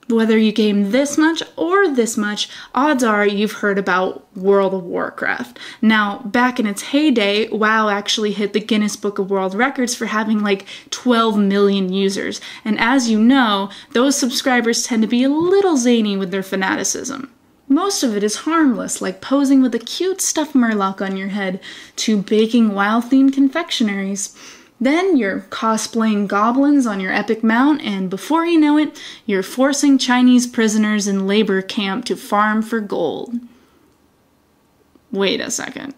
Whether you game this much or this much, odds are you've heard about World of Warcraft. Now, back in its heyday, WoW actually hit the Guinness Book of World Records for having like 12 million users. And as you know, those subscribers tend to be a little zany with their fanaticism. Most of it is harmless, like posing with a cute stuffed murloc on your head, to baking WoW-themed confectionaries. Then you're cosplaying goblins on your epic mount, and before you know it, you're forcing Chinese prisoners in labor camp to farm for gold. Wait a second.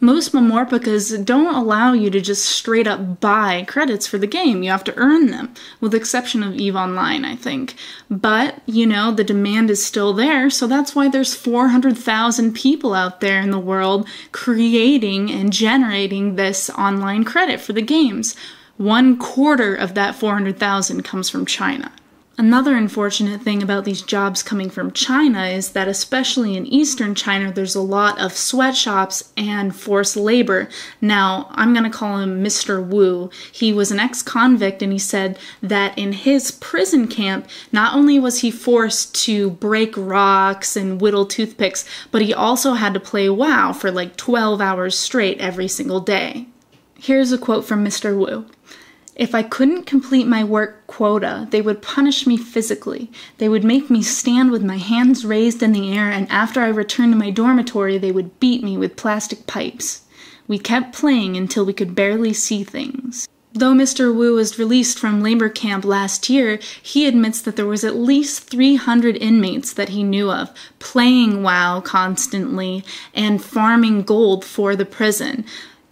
Most Mamorpicas don't allow you to just straight up buy credits for the game. You have to earn them, with the exception of EVE Online, I think. But, you know, the demand is still there, so that's why there's 400,000 people out there in the world creating and generating this online credit for the games. 1/4 of that 400,000 comes from China. Another unfortunate thing about these jobs coming from China is that especially in eastern China, there's a lot of sweatshops and forced labor. Now, I'm going to call him Mr. Wu. He was an ex-convict, and he said that in his prison camp, not only was he forced to break rocks and whittle toothpicks, but he also had to play WoW for like 12 hours straight every single day. Here's a quote from Mr. Wu. "If I couldn't complete my work quota, they would punish me physically. They would make me stand with my hands raised in the air, and after I returned to my dormitory, they would beat me with plastic pipes. We kept playing until we could barely see things." Though Mr. Wu was released from labor camp last year, he admits that there was at least 300 inmates that he knew of playing WoW constantly and farming gold for the prison.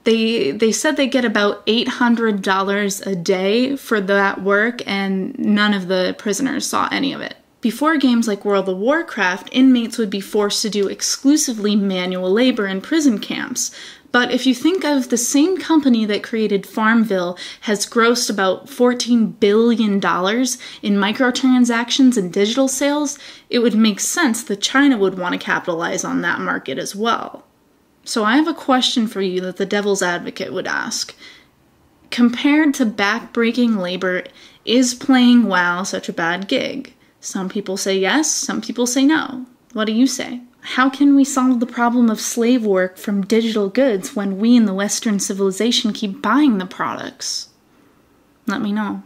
They said they get about $800 a day for that work, and none of the prisoners saw any of it. Before games like World of Warcraft, inmates would be forced to do exclusively manual labor in prison camps. But if you think of the same company that created Farmville has grossed about $14 billion in microtransactions and digital sales, it would make sense that China would want to capitalize on that market as well. So I have a question for you that the devil's advocate would ask. Compared to back-breaking labor, is playing WoW such a bad gig? Some people say yes, some people say no. What do you say? How can we solve the problem of slave work from digital goods when we in the Western civilization keep buying the products? Let me know.